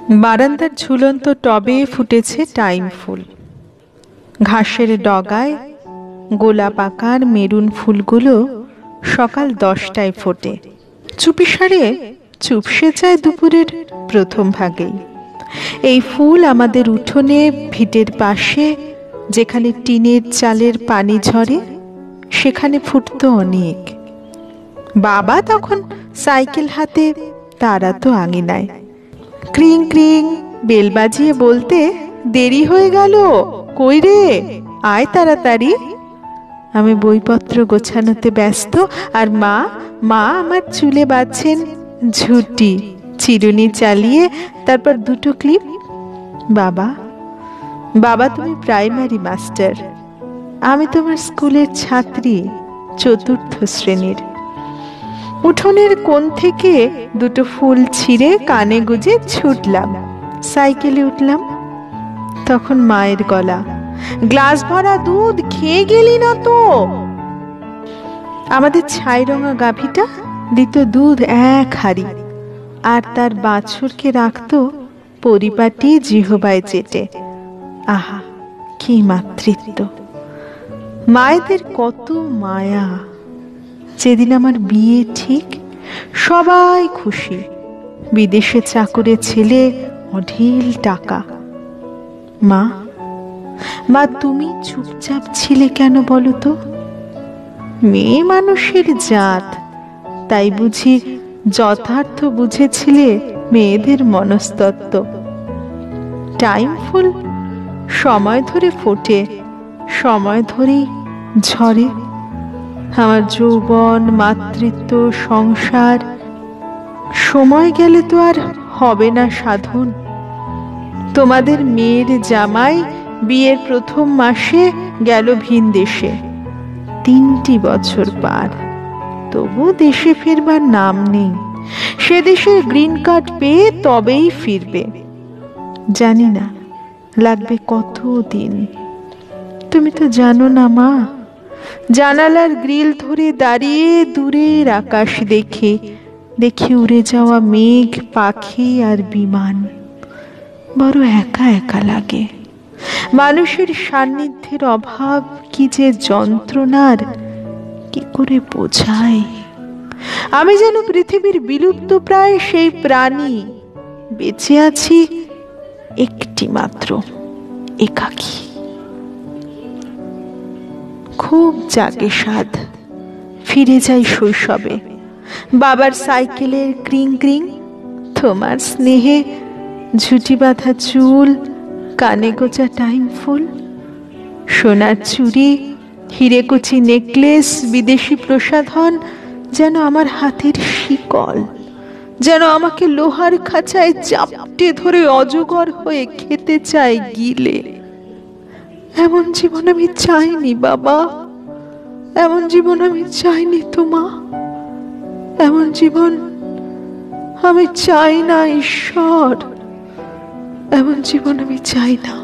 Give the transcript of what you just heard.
বারান্দার ঝুলন্ত টবে ফুটেছে টাইম ফুল। ঘাসের ডগায় গোলাপ আকার মেরুন ফুলগুলো সকাল 10টায় ফোটে। চুপিসারে চুপসে যায় দুপুরের প্রথম ভাগেই। এই ফুল আমাদের উঠোনে ভিটের পাশে যেখানে টিনের চালের পানি ঝরে সেখানে ফুটতো অনেক। বাবা তখন সাইকেল হাতে তাড়াতো আঙিনায়। ক্রিং ক্রিং বেল বাজিয়ে বলতে, দেরি হয়ে গেল, কই রে, আয় তাড়াতাড়ি। আমি বইপত্র গোছানোতে ব্যস্ত, আর মা আমার চুলে বাঁধছেন ঝুঁটি, চিরুনি চালিয়ে তারপর 2টো ক্লিপ। বাবা তুমি প্রাইমারি মাস্টার, আমি তোমার স্কুলের ছাত্রী, 4র্থ শ্রেণীর। উঠোনের কোণ থেকে 2টো ফুল ছিঁড়ে কানে গুজে ছুটলাম, সাইকেলে উঠলাম। তখন মায়ের গলা, গ্লাস ভরা দুধ খেয়ে গেলি না তো? আমাদের ছাইরঙা গাভীটা দিত দুধ 1 হাঁড়ি, আর তার বাছুরকে রাখতো পরিপাটি জিহবায় চেটে। আহা, কি মাতৃত্ব! মায়েদের কত মায়া! যেদিন আমার বিয়ে ঠিক, সবাই খুশি। বিদেশে চাকরে ছেলে, অঢেল টাকা। মা তুমি চুপচাপ ছিলে কেন বলো তো? মেয়ে মানুষের জাত, তাই বুঝি যথার্থ বুঝেছিলে মেয়েদের মনস্তত্ত্ব। টাইম ফুল সময় ধরে ফোটে, সময় ধরেই ঝরে। আমার যৌবন, মাতৃত্ব, সংসার সময় গেলে তো আর হবে না সাধন। তোমাদের মেয়ের জামাই বিয়ের প্রথম মাসে গেল ভিন দেশে, 3টি বছর পার, তবু দেশে ফিরবার নাম নেই। সে দেশের গ্রিন কার্ড পেয়ে তবেই ফিরবে। জানি না লাগবে কত দিন। তুমি তো জানো না মা, জানালার গ্রিল ধরে দাঁড়িয়ে দূরের আকাশ দেখি উড়ে যাওয়া মেঘ, পাখি আর বিমান। বড় একা একা লাগে। মানুষের সান্নিধ্যের অভাব কি যে যন্ত্রণার, কি করে বোঝাই। আমি যেন পৃথিবীর বিলুপ্ত প্রায় সেই প্রাণী, বেঁচে আছি একটি মাত্র, একাকী। খুব জাগে সাধ, ফিরে যাই শৈশবে। বাবার সাইকেলের ক্রিং ক্রিং, তোমার স্নেহে ঝুঁটি বাঁধা চুল, কানে গোছা টাইম ফুল, সোনার চুড়ি, হিরেকুচি নেকলেস, বিদেশি প্রসাধন যেন আমার হাতের শিকল, যেন আমাকে লোহার খাঁচায় চাপটে ধরে অজগর হয়ে খেতে চায় গিলে। এমন জীবন আমি চাইনি বাবা, এমন জীবন আমি চাইনি তো মা, এমন জীবন আমি চাই না ঈশ্বর, এমন জীবন আমি চাই না।